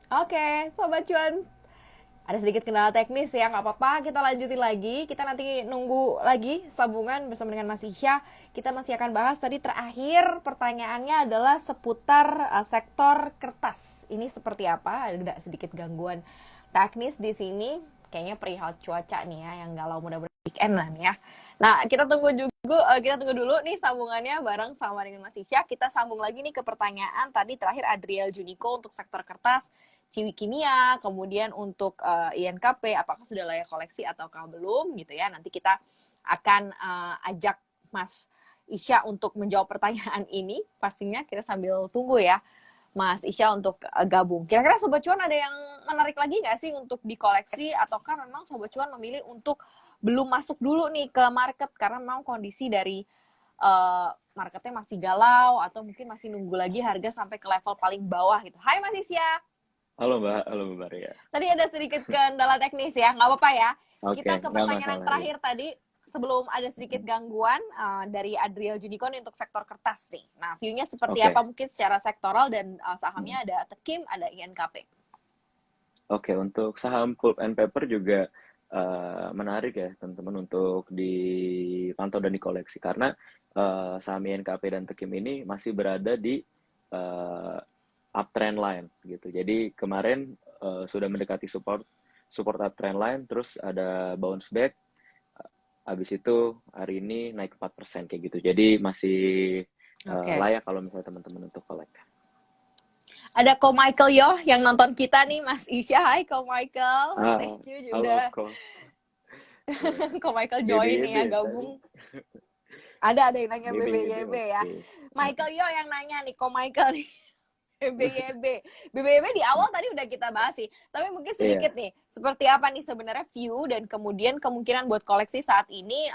Oke, Sobat Cuan, ada sedikit kendala teknis ya, nggak apa-apa, kita lanjutin lagi. Kita nanti nunggu lagi sambungan bersama dengan Mas Isya. Kita masih akan bahas tadi terakhir pertanyaannya adalah seputar sektor kertas. Ini seperti apa? Ada sedikit gangguan teknis di sini. Kayaknya perihal cuaca nih ya, yang galau mudah-mudahan weekend lah nih ya. Nah, kita tunggu dulu nih sambungannya bareng sama dengan Mas Isya. Kita sambung lagi nih ke pertanyaan tadi terakhir Adriel Juniko untuk sektor kertas. Ciwi Kimia, kemudian untuk INKP, apakah sudah layak koleksi ataukah belum gitu ya. Nanti kita akan ajak Mas Isya untuk menjawab pertanyaan ini. Pastinya kita sambil tunggu ya Mas Isya untuk gabung. Kira-kira Sobat Cuan ada yang menarik lagi nggak sih untuk dikoleksi, ataukah memang Sobat Cuan memilih untuk belum masuk dulu nih ke market karena memang kondisi dari marketnya masih galau, atau mungkin masih nunggu lagi harga sampai ke level paling bawah gitu. Hai Mas Isya. Halo Mbak Maria. Tadi ada sedikit kendala teknis ya, nggak apa-apa ya. Oke, Kita ke nggak pertanyaan yang masalah ya. terakhir tadi, sebelum ada sedikit gangguan dari Adriel Junikon untuk sektor kertas nih. Nah, view-nya seperti Oke, apa mungkin secara sektoral, dan sahamnya ada Tekim, ada INKP. oke, untuk saham pulp and paper juga menarik ya teman-teman untuk dipantau dan dikoleksi karena saham INKP dan Tekim ini masih berada di eh, uptrend line gitu. Jadi kemarin sudah mendekati support support uptrend line, terus ada bounce back. Habis itu hari ini naik 4% kayak gitu. Jadi masih Oke. layak kalau misalnya teman-teman untuk collect. Ada Ko Michael Yo yang nonton kita nih, Mas Isya. Hai Ko Michael. Ah, Thank you halo udah kok. Iya. Ko Michael join nih BBYB ya, tadi. gabung. Ada yang nanya BBYB BBYB ya. oke. Michael Yo yang nanya nih, Ko Michael nih. BBYB. BBYB di awal tadi udah kita bahas sih. Tapi mungkin sedikit Iya. nih, seperti apa nih sebenarnya view dan kemudian kemungkinan buat koleksi saat ini,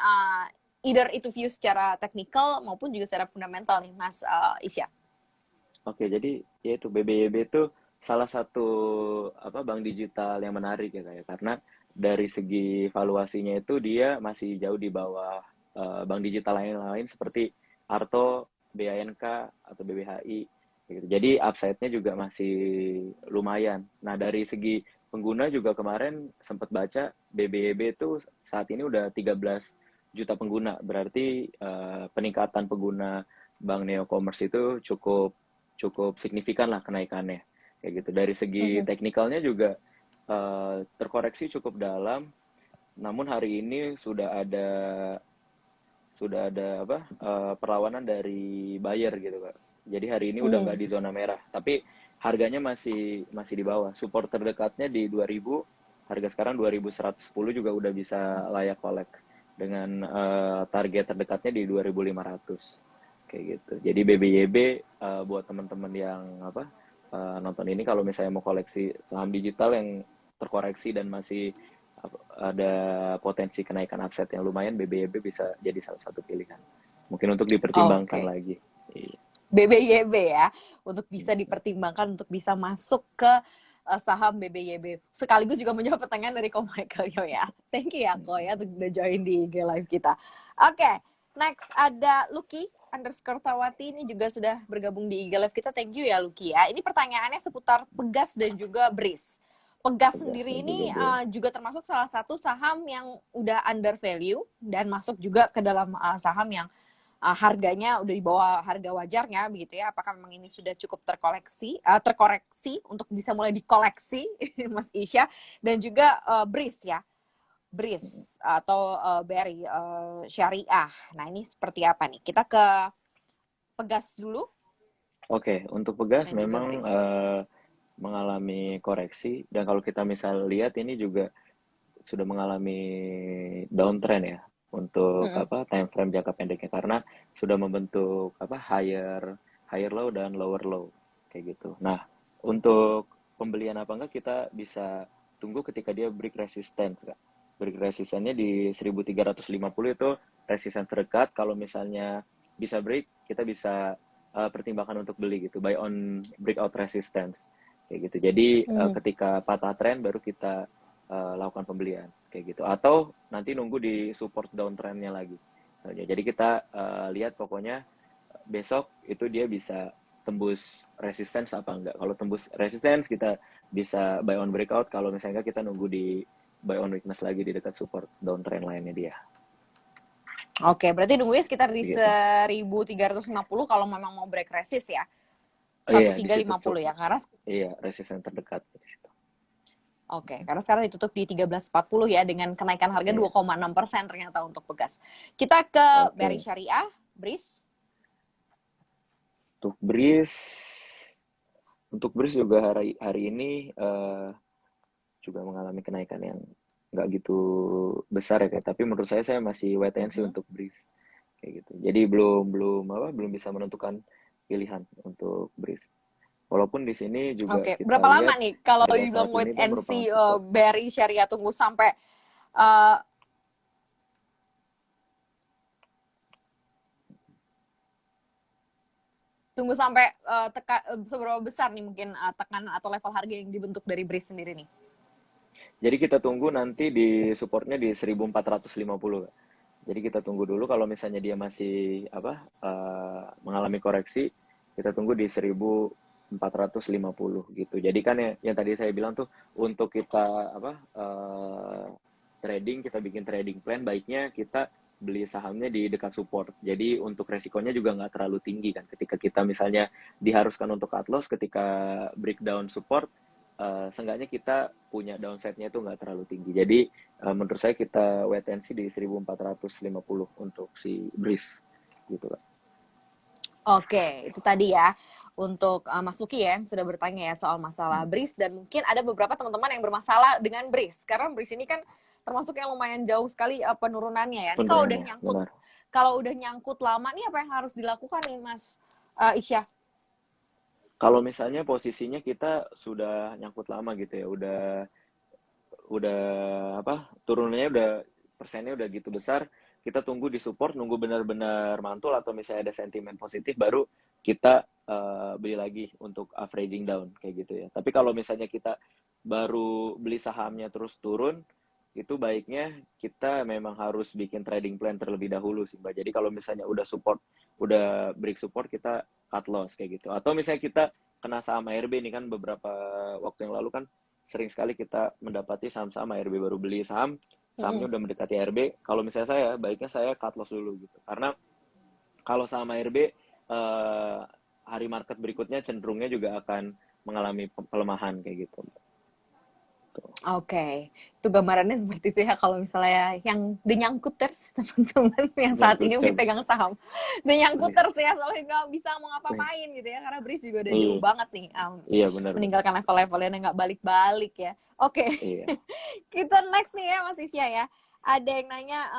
either itu view secara teknikal maupun juga secara fundamental nih, Mas Isya. Oke, jadi yaitu BBYB itu salah satu bank digital yang menarik ya kayak karena dari segi valuasinya itu dia masih jauh di bawah bank digital lain-lain seperti Arto, BANK atau BBHI gitu. Jadi upside-nya juga masih lumayan. Nah, dari segi pengguna juga kemarin sempat baca BBYB itu saat ini udah 13 juta pengguna. Berarti peningkatan pengguna Bank Neo Commerce itu cukup cukup signifikan lah kenaikannya kayak gitu. Dari segi Mhm. teknikalnya juga terkoreksi cukup dalam, namun hari ini sudah ada perlawanan dari buyer gitu kak. Jadi hari ini udah Hmm. nggak di zona merah, tapi harganya masih masih di bawah. Support terdekatnya di 2000, harga sekarang 2110 juga udah bisa layak collect dengan target terdekatnya di 2500 kayak gitu. Jadi BBYB buat teman-teman yang nonton ini kalau misalnya mau koleksi saham digital yang terkoreksi dan masih ada potensi kenaikan upside yang lumayan, BBYB bisa jadi salah satu pilihan. Mungkin untuk dipertimbangkan Oke. lagi. Iya. BBYB ya, untuk bisa dipertimbangkan untuk bisa masuk ke saham BBYB. Sekaligus juga menjawab pertanyaan dari Ko Michael Yo ya. Thank you ya Ko ya untuk udah join di IG Live kita. Oke, next ada Lucky underscore Tawati, ini juga sudah bergabung di IG Live kita. Thank you ya Lucky ya. Ini pertanyaannya seputar Pegas dan juga BRIS. Pegas Tegas sendiri dan ini juga beres. juga termasuk salah satu saham yang udah under value dan masuk juga ke dalam saham yang harganya udah di bawah harga wajarnya begitu ya. Apakah memang ini sudah cukup terkoreksi untuk bisa mulai dikoleksi Mas Isya, dan juga BRIS ya. BRIS atau BRI Syariah. Nah, ini seperti apa nih? Kita ke Pegas dulu Oke, untuk Pegas dan juga memang BRIS. mengalami koreksi dan kalau kita misal lihat ini juga sudah mengalami downtrend ya untuk Mm-mm. time frame jangka pendeknya karena sudah membentuk higher higher low dan lower low kayak gitu. Nah, untuk pembelian apa enggak kita bisa tunggu ketika dia break resistance Kak. Break resistannya di 1350 itu resistance terdekat. Kalau misalnya bisa break, kita bisa pertimbangkan untuk beli gitu, buy on breakout resistance kayak gitu. Jadi Mm. ketika patah tren baru kita lakukan pembelian kayak gitu atau nanti nunggu di support downtrendnya lagi. Jadi kita lihat pokoknya besok itu dia bisa tembus resistance apa enggak. Kalau tembus resistance kita bisa buy on breakout, kalau misalnya enggak kita nunggu di buy on weakness lagi di dekat support downtrend lainnya dia. Oke, berarti nunggunya sekitar di Begitu. 1350 kalau memang mau break resist ya. Oh iya, di situ 1350 ya, karena iya resistance terdekat di situ. oke, karena sekarang ditutup di 1340 ya dengan kenaikan harga Iya. 2,6% ternyata untuk Pegas. Kita ke BRI Oke. Syariah, BRIS. Untuk BRIS, juga hari ini juga mengalami kenaikan yang nggak gitu besar ya kayak. Tapi menurut saya masih wait and see untuk BRIS kayak gitu. Jadi belum bisa menentukan pilihan untuk BRIS. Walaupun di sini juga Oke, kita berapa lama lihat nih kalau pada dibilang saat wait ini dia and merupakan see support. BRI Syariah uh, tunggu sampai seberapa besar nih mungkin tekanan atau level harga yang dibentuk dari BRIS sendiri nih? Jadi kita tunggu nanti di supportnya di 1450. Jadi kita tunggu dulu kalau misalnya dia masih mengalami koreksi, kita tunggu di 1450 gitu. Jadi kan ya, yang tadi saya bilang tuh untuk kita trading, kita bikin trading plan, baiknya kita beli sahamnya di dekat support. Jadi untuk resikonya juga nggak terlalu tinggi kan. Ketika kita misalnya diharuskan untuk cut loss ketika breakdown support, seenggaknya kita punya downside-nya itu nggak terlalu tinggi. Jadi menurut saya kita wait and see di 1450 untuk si BRIS gitu kan. Oke, itu tadi ya untuk Mas Luki ya yang sudah bertanya ya soal masalah BRIS dan mungkin ada beberapa teman-teman yang bermasalah dengan BRIS karena BRIS ini kan termasuk yang lumayan jauh sekali penurunannya ya. Ini Penurunannya benar. kalau udah nyangkut lama nih apa yang harus dilakukan nih Mas Isya? Kalau misalnya posisinya kita sudah nyangkut lama gitu ya, udah turunannya udah persennya udah gitu besar, kita tunggu di support, nunggu benar-benar mantul atau misalnya ada sentimen positif baru kita beli lagi untuk averaging down kayak gitu ya. Tapi kalau misalnya kita baru beli sahamnya terus turun, itu baiknya kita memang harus bikin trading plan terlebih dahulu sih Mbak. Jadi kalau misalnya udah break support, kita cut loss kayak gitu. Atau misalnya kita kena saham ARB nih kan beberapa waktu yang lalu kan sering sekali kita mendapati saham-saham ARB baru beli sahamnya udah mendekati ARB. Kalau misalnya baiknya saya cut loss dulu gitu. Karena kalau saham ARB hari market berikutnya cenderungnya juga akan mengalami pelemahan kayak gitu. Oke, itu gambarannya seperti itu ya kalau misalnya yang the nyangkuters teman-teman yang saat ini pegang saham the nyangkuters ya soalnya nggak bisa mau ngapain gitu ya karena BRIS juga udah jauh banget nih iya, benar. meninggalkan level-levelnya nggak balik-balik ya. Oke, Iya. kita next nih ya Mas Isya ya. Ada yang nanya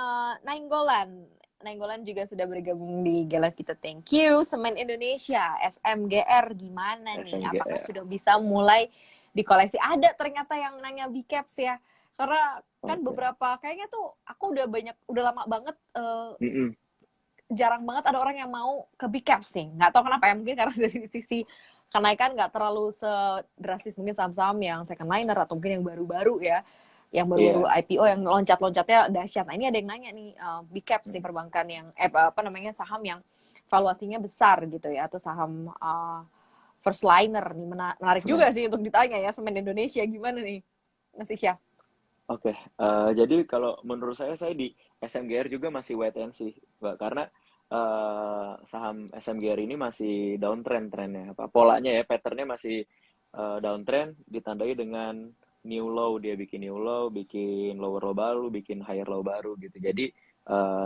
Nainggolan juga sudah bergabung di Gala kita. Thank you. Semen Indonesia, SMGR gimana nih? Apakah sudah bisa mulai dikoleksi? Ada ternyata yang nanya B-Caps ya. Karena kan beberapa kayaknya tuh aku udah lama banget jarang banget ada orang yang mau ke B-Caps nih. Nggak tahu kenapa ya, mungkin karena dari sisi kenaikan nggak terlalu sedrastis mungkin saham-saham yang second liner atau mungkin yang baru-baru ya. Yang baru-baru IPO yang loncat-loncatnya dahsyat. Nah ini ada yang nanya nih, B-Caps nih perbankan yang, saham yang valuasinya besar gitu ya. Atau saham first liner nih, menarik juga sih untuk ditanya ya, Semen Indonesia gimana nih Mas Isya? Oke, jadi kalau menurut saya di SMGR juga masih wait and see, Mbak, karena saham SMGR ini masih downtrend trennya, polanya ya, patternnya masih downtrend, ditandai dengan new low, dia bikin new low, bikin lower low baru, bikin higher low baru gitu. Jadi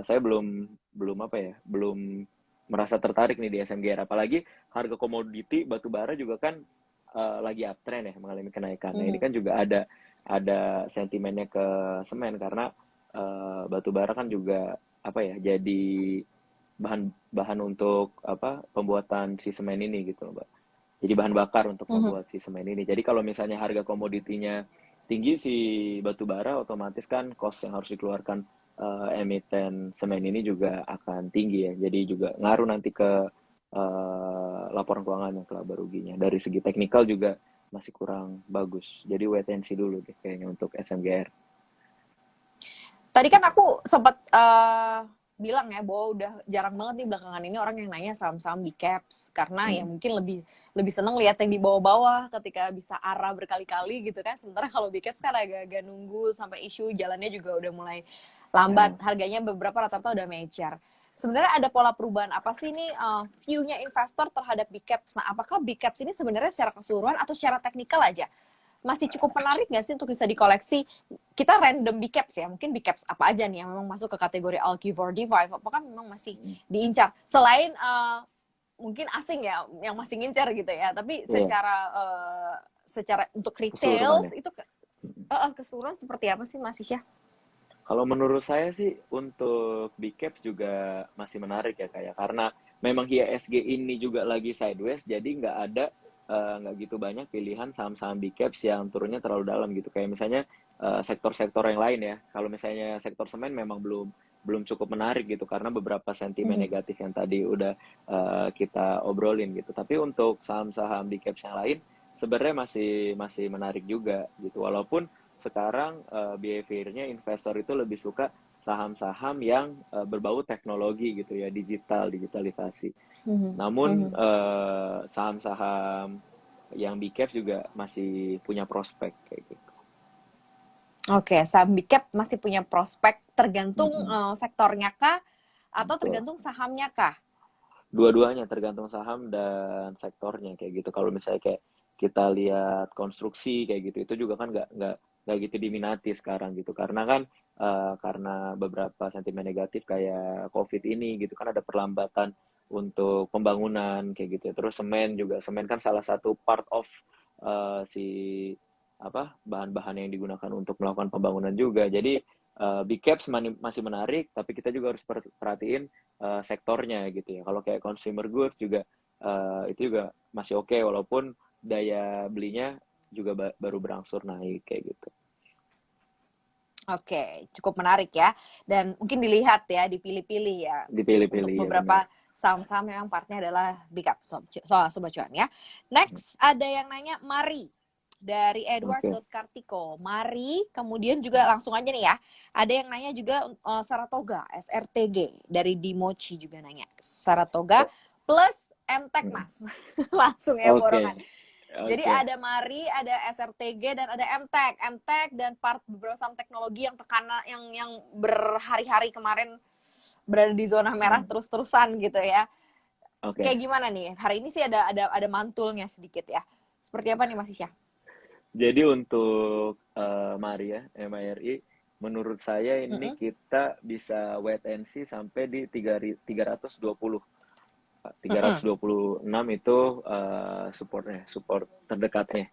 saya belum merasa tertarik nih di SMGR, apalagi harga komoditi batu bara juga kan lagi uptrend ya, mengalami kenaikan. Nah, ini kan juga ada sentimennya ke semen karena batu bara kan juga jadi bahan untuk pembuatan si semen ini gitu loh, Mbak. Jadi bahan bakar untuk membuat si semen ini. Jadi kalau misalnya harga komoditinya tinggi si batu bara, otomatis kan cost yang harus dikeluarkan emiten semen ini juga akan tinggi ya. Jadi juga ngaruh nanti ke laporan keuangan yang laba ruginya. Dari segi teknikal juga masih kurang bagus. Jadi wait and see dulu deh kayaknya untuk SMGR. Tadi kan aku sempat bilang ya bahwa udah jarang banget nih belakangan ini orang yang nanya saham-saham big caps karena ya Hmm. mungkin lebih lebih seneng lihat yang di bawah-bawah ketika bisa arah berkali-kali gitu kan. Sementara kalau big caps kan agak-agak nunggu sampai isu jalannya juga udah mulai lambat, Hmm. harganya beberapa rata-rata udah mecer. Sebenarnya ada pola perubahan apa sih nih view-nya investor terhadap big caps? Nah, apakah big caps ini sebenarnya secara keseluruhan atau secara teknikal aja masih cukup menarik nggak sih untuk bisa dikoleksi? Kita random big caps ya, mungkin big caps apa aja nih yang memang masuk ke kategori ALQ45, apakah memang masih diincar? Selain mungkin asing ya, yang masih ngincar gitu ya, tapi Iya, secara untuk keseluruhan retail ya. itu keseluruhan seperti apa sih Mas Isya? Kalau menurut saya sih untuk big caps juga masih menarik ya kayak karena memang IHSG ini juga lagi sideways jadi nggak gitu banyak pilihan saham-saham big caps yang turunnya terlalu dalam gitu kayak misalnya sektor-sektor yang lain ya kalau misalnya sektor semen memang belum belum cukup menarik gitu karena beberapa sentimen Mhm. negatif yang tadi udah kita obrolin gitu tapi untuk saham-saham big caps yang lain sebenarnya masih masih menarik juga gitu walaupun sekarang behaviornya investor itu lebih suka saham-saham yang berbau teknologi gitu ya, digitalisasi. Mhm. Namun Mhm. saham-saham yang big cap juga masih punya prospek kayak gitu. Oke, saham big cap masih punya prospek tergantung Mm-mm, sektornya kah atau betul. tergantung sahamnya kah? Dua-duanya tergantung saham dan sektornya kayak gitu. Kalau misalnya kayak kita lihat konstruksi kayak gitu, itu juga kan nggak gitu diminati sekarang gitu. Karena kan karena beberapa sentimen negatif kayak COVID ini gitu kan ada perlambatan untuk pembangunan kayak gitu. Terus semen juga, semen kan salah satu part of si apa bahan-bahan yang digunakan untuk melakukan pembangunan juga. Jadi big caps masih menarik, tapi kita juga harus perhatiin sektornya gitu ya. Kalau kayak consumer goods juga itu juga masih oke walaupun daya belinya juga baru berangsur naik kayak gitu. Oke, cukup menarik ya. Dan mungkin dilihat ya, dipilih-pilih ya. Untuk Dipilih-pilih ya benar. beberapa saham-saham memang partnya adalah big up Sobat Cuan ya. Next, ada yang nanya Mari dari Oke. Edward.Kartiko. Mari, kemudian juga langsung aja nih ya. Ada yang nanya juga Saratoga, SRTG. Dari Dimochi juga nanya. Saratoga Oh, plus MTech mm. Mas. Langsung ya Oke. borongan. Jadi Oke. ada Mari, ada SRTG dan ada MTech. MTech dan part beberapa saham teknologi yang tekanan yang berhari-hari kemarin berada di zona merah Mm. terus-terusan gitu ya. Oke. Kayak gimana nih? Hari ini sih ada mantulnya sedikit ya. Seperti apa nih Mas Isya? Jadi untuk Mari ya, MIRI, menurut saya ini Mm-mm. kita bisa wait and see sampai di 320. Mm-mm. 326 itu support terdekatnya.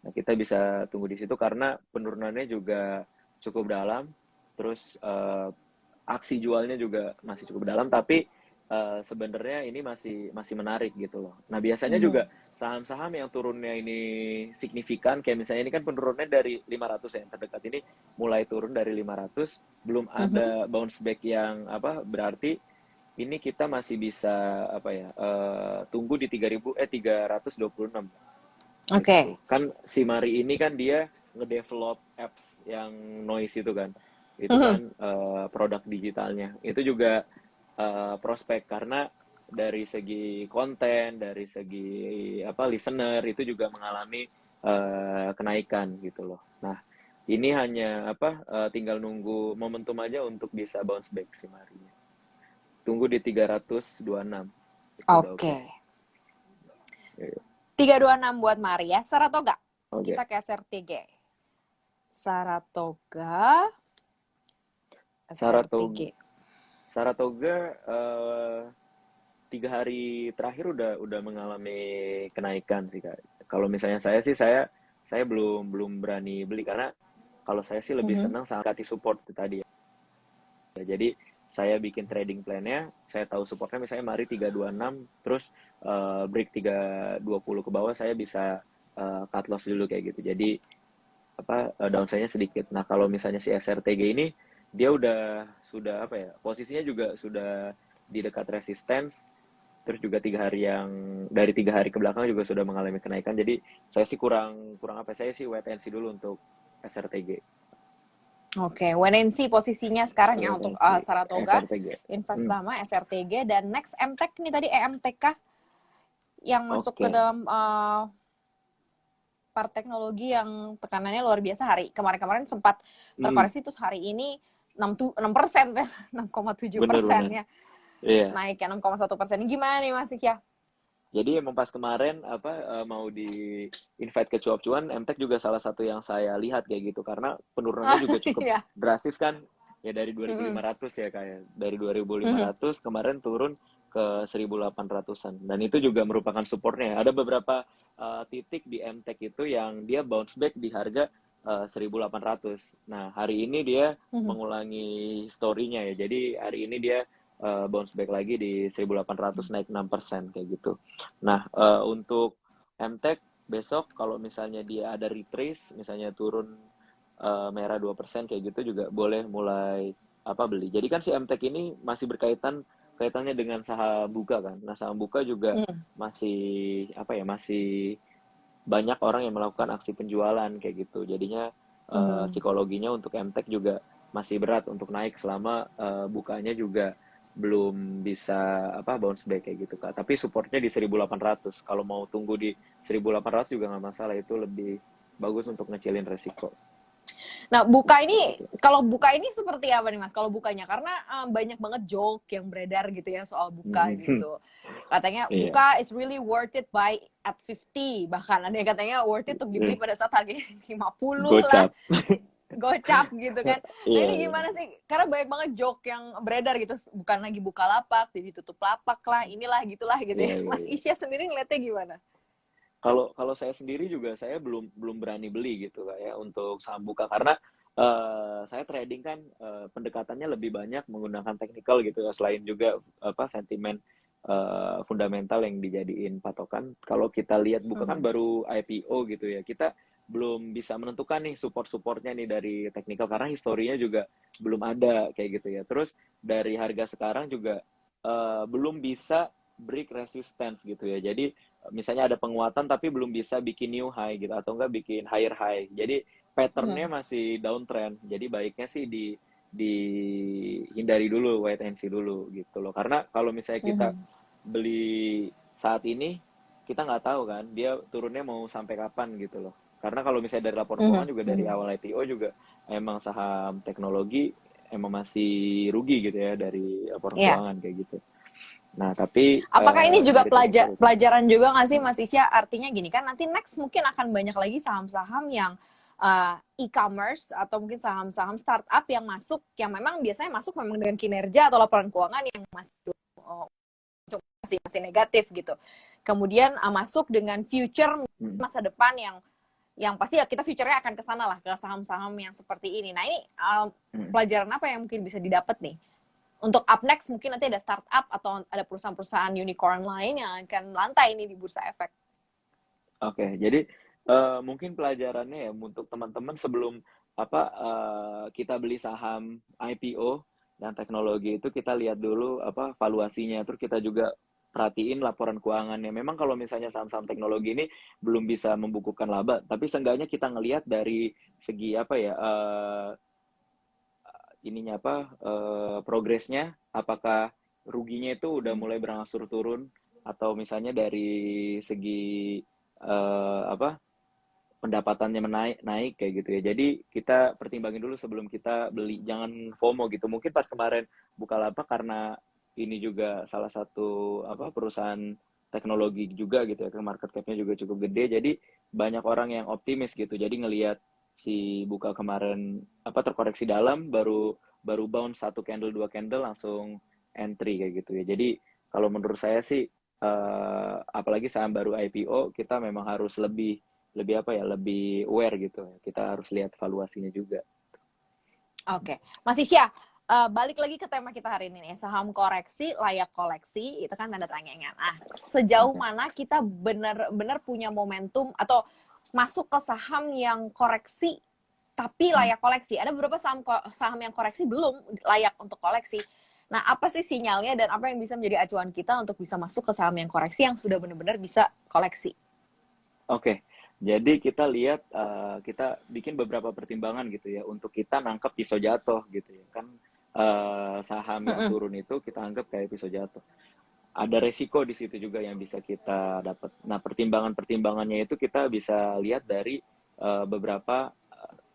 Nah, kita bisa tunggu di situ karena penurunannya juga cukup dalam, terus aksi jualnya juga masih cukup dalam, tapi sebenarnya ini masih masih menarik gitu loh. Nah, biasanya Mhm. juga saham-saham yang turunnya ini signifikan, kayak misalnya ini kan penurunannya dari 500 ya, yang terdekat ini mulai turun dari 500, belum Mhm. ada bounce back yang apa berarti ini kita masih bisa apa ya tunggu di 326 Oke. gitu kan si Mari ini kan dia ngedevelop apps yang noise itu Mhm. kan produk digitalnya itu juga prospek karena dari segi konten dari segi apa listener itu juga mengalami kenaikan gitu loh nah ini hanya apa tinggal nunggu momentum aja untuk bisa bounce back si Mari tunggu di 326 itu udah oke. Oke. 326 buat Mari ya. Saratoga. Oke. Kita ke SRTG. Saratoga. Saratoga SRTG. Saratoga 3 hari terakhir udah mengalami kenaikan sih kak. Kalau misalnya saya sih saya belum belum berani beli karena kalau saya sih lebih Mhm. senang sakati support itu tadi ya. Jadi saya bikin trading plan-nya, saya tahu supportnya misalnya mari 326 terus break 320 ke bawah saya bisa cut loss dulu kayak gitu. Jadi apa downside-nya sedikit. Nah, kalau misalnya si SRTG ini dia sudah apa ya? Posisinya juga sudah di dekat resistance terus juga 3 hari yang dari 3 hari ke belakang juga sudah mengalami kenaikan. Jadi saya sih kurang kurang apa saya sih wait and see dulu untuk SRTG. Oke, wait and see posisinya sekarang ya untuk Potensi Saratoga, SRTG. Hmm, Investama, SRTG, dan next MTEK nih tadi EMTK yang masuk ke oke. dalam part teknologi yang tekanannya luar biasa hari kemarin-kemarin sempat Hmm, terkoreksi terus hari ini 6% ya, 6,7% bener-bener. ya, Iya. naik ya 6,1%. Gimana nih Mas ya? Jadi emang pas kemarin mau di invite ke cuap-cuan, MTEK juga salah satu yang saya lihat kayak gitu karena penurunannya juga cukup Iya. drastis kan ya dari Mm-mm. 2.500 ya kayak dari Mhm. 2.500 kemarin turun ke 1.800-an dan itu juga merupakan supportnya. Ada beberapa titik di MTEK itu yang dia bounce back di harga 1.800. Nah, hari ini dia Mhm. mengulangi story-nya ya. Jadi hari ini dia bounce back lagi di 1.800 naik 6% kayak gitu. Nah, untuk MTEK besok kalau misalnya dia ada retrace, misalnya turun merah 2% kayak gitu juga boleh mulai beli. Jadi kan si MTEK ini masih kaitannya dengan saham buka kan. Nah, saham buka juga Mhm. masih masih banyak orang yang melakukan aksi penjualan kayak gitu. Jadinya Mhm. psikologinya untuk MTEK juga masih berat untuk naik selama bukanya juga belum bisa bounce back kayak gitu Kak. Tapi supportnya di 1.800. Kalau mau tunggu di 1.800 juga nggak masalah, itu lebih bagus untuk ngecilin resiko Nah, buka ini gitu. kalau buka ini seperti apa nih Mas? Kalau bukanya karena banyak banget joke yang beredar gitu ya soal buka Mhm. gitu. Katanya Iya, buka is really worth it buy at 50. Bahkan ada yang katanya worth it untuk dibeli iya. pada saat harganya 50 lah, Gocap. gocap gitu kan. Nah, Iya, ini iya. gimana sih? Karena banyak banget joke yang beredar gitu. Bukan lagi buka lapak, jadi tutup lapak lah, inilah gitulah gitu Iya, ya. iya, Mas iya. Isya sendiri ngeliatnya gimana? Kalau kalau saya sendiri juga saya belum belum berani beli gitu Kak ya untuk saham buka karena saya trading kan pendekatannya lebih banyak menggunakan teknikal gitu ya selain juga sentimen fundamental yang dijadiin patokan. Kalau kita lihat buka kan Mhm. baru IPO gitu ya. Kita belum bisa menentukan nih support-supportnya nih dari teknikal karena historinya juga belum ada kayak gitu ya. Terus dari harga sekarang juga belum bisa break resistance gitu ya. Jadi misalnya ada penguatan tapi belum bisa bikin new high gitu atau enggak bikin higher high. Jadi patternnya Mhm. masih downtrend. Jadi baiknya sih dihindari dulu, wait and see dulu gitu loh. Karena kalau misalnya kita Mhm. beli saat ini, kita nggak tahu kan dia turunnya mau sampai kapan gitu loh. Karena kalau misalnya dari laporan keuangan Mhm. juga dari Mhm. awal IPO juga emang saham teknologi emang masih rugi gitu ya dari laporan Iya. keuangan kayak gitu. Nah, tapi Apakah ini juga dari teknikal itu. pelajaran juga nggak sih Mas Isya? Artinya gini kan nanti next mungkin akan banyak lagi saham-saham yang e-commerce atau mungkin saham-saham startup yang masuk, yang memang biasanya masuk memang dengan kinerja atau laporan keuangan yang masih uh, masih negatif gitu. Kemudian masuk dengan future Mm, masa depan yang pasti ya kita future-nya akan ke sana lah, ke saham-saham yang seperti ini. Nah, ini mm. pelajaran apa yang mungkin bisa didapat nih? Untuk up next mungkin nanti ada startup atau ada perusahaan-perusahaan unicorn lain yang akan lantai ini di bursa efek. Oke, jadi mungkin pelajarannya ya untuk teman-teman sebelum kita beli saham IPO dan teknologi itu kita lihat dulu valuasinya, terus kita juga perhatiin laporan keuangannya. Memang kalau misalnya saham-saham teknologi ini belum bisa membukukan laba, tapi seenggaknya kita ngelihat dari segi ininya progresnya, apakah ruginya itu udah mulai berangsur turun atau misalnya dari segi apa pendapatannya naik kayak gitu ya. Jadi kita pertimbangin dulu sebelum kita beli, jangan FOMO gitu. Mungkin pas kemarin Bukalapak karena ini juga salah satu perusahaan teknologi juga gitu ya, market cap-nya juga cukup gede. Jadi banyak orang yang optimis gitu. Jadi ngelihat si Buka kemarin terkoreksi dalam baru baru bounce satu candle dua candle langsung entry kayak gitu ya. Jadi kalau menurut saya sih apalagi saham baru IPO kita memang harus lebih lebih lebih aware gitu. Kita harus lihat valuasinya juga. Oke, Mas Isya, balik lagi ke tema kita hari ini nih, saham koreksi layak koleksi itu kan tanda tanyanya. Nah, sejauh Oke. mana kita benar-benar punya momentum atau masuk ke saham yang koreksi tapi Hmm. layak koleksi? Ada beberapa saham yang koreksi belum layak untuk koleksi. Nah, apa sih sinyalnya dan apa yang bisa menjadi acuan kita untuk bisa masuk ke saham yang koreksi yang sudah benar-benar bisa koleksi? Oke. Jadi kita lihat, kita bikin beberapa pertimbangan gitu ya untuk kita nangkep pisau jatuh gitu ya kan, saham yang Mm-mm. turun itu kita anggap kayak pisau jatuh. Ada resiko di situ juga yang bisa kita dapat. Nah, pertimbangan-pertimbangannya itu kita bisa lihat dari beberapa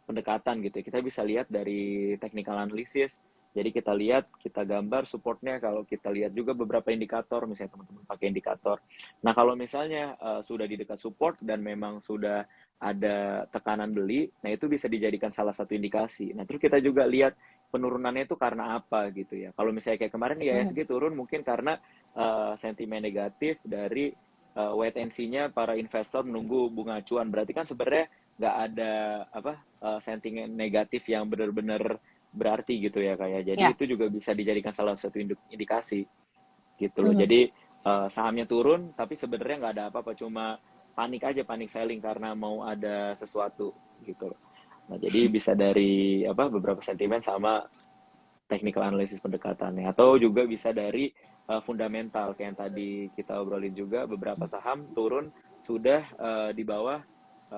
pendekatan gitu ya. Kita bisa lihat dari technical analysis. Jadi kita lihat, kita gambar supportnya. Kalau kita lihat juga beberapa indikator, misalnya teman-teman pakai indikator. Nah, kalau misalnya sudah di dekat support dan memang sudah ada tekanan beli, nah itu bisa dijadikan salah satu indikasi. Nah, terus kita juga lihat penurunannya itu karena apa gitu ya. Kalau misalnya kayak kemarin Mm. IHSG turun mungkin karena sentimen negatif dari wait and see-nya para investor menunggu bunga acuan. Berarti kan sebenarnya nggak ada apa sentimen negatif yang benar-benar berarti gitu ya kayak. Jadi Ya. itu juga bisa dijadikan salah satu indikasi gitu loh. Mhm. Jadi sahamnya turun tapi sebenarnya nggak ada apa-apa, cuma panik aja, panik selling karena mau ada sesuatu gitu loh. Nah, jadi bisa dari apa beberapa sentimen sama technical analysis pendekatannya, atau juga bisa dari fundamental kayak yang tadi kita obrolin juga, beberapa saham turun sudah di bawah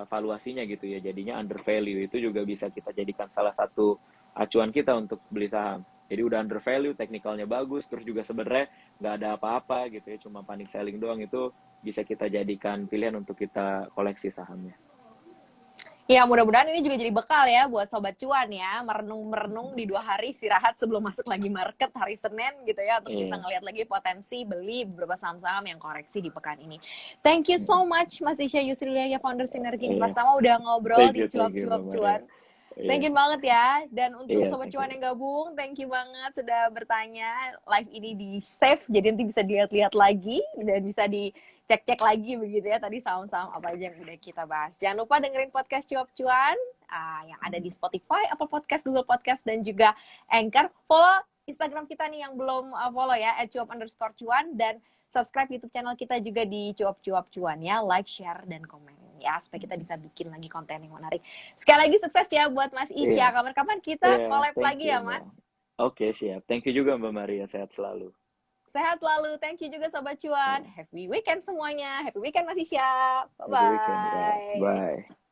valuasinya gitu ya, jadinya under value. Itu juga bisa kita jadikan salah satu acuan kita untuk beli saham. Jadi udah under value, teknikalnya bagus, terus juga sebenarnya nggak ada apa-apa gitu ya, cuma panic selling doang, itu bisa kita jadikan pilihan untuk kita koleksi sahamnya. Ya, mudah-mudahan ini juga jadi bekal ya buat Sobat Cuan ya, merenung-merenung di 2 hari istirahat sebelum masuk lagi market hari Senin gitu ya, untuk bisa Iya. ngelihat lagi potensi beli beberapa saham-saham yang koreksi di pekan ini. Thank you so much Mas Isya Yusrilia ya, founder Sinergi Iya. Investama, udah ngobrol Thank di you, thank you cuap-cuap Mbak Maria. cuan. Iya, Thank you banget ya. Dan untuk iya, Sobat thank Cuan you. yang gabung, thank you banget sudah bertanya. Live ini di-save, jadi nanti bisa dilihat-lihat lagi dan bisa dicek-cek lagi begitu ya. Tadi saham-saham apa aja yang udah kita bahas. Jangan lupa dengerin podcast Cuap Cuan yang ada di Spotify, Apple Podcast, Google Podcast, dan juga Anchor. Follow Instagram kita nih yang belum follow ya, @cuap_cuan, dan subscribe YouTube channel kita juga di Cuap-Cuap Cuan ya. Like, share, dan komen ya, supaya kita bisa bikin lagi konten yang menarik. Sekali lagi sukses ya buat Mas Iya, Isya. Kapan-kapan kita iya, collab thank lagi you ya, Mbak. Mas. Oke, siap. Thank you juga Mbak Maria, sehat selalu. Sehat selalu. Thank you juga Sobat Cuan. Iya. Happy weekend semuanya. Happy weekend Mas Isya. Happy weekend, guys. Bye-bye. Bye.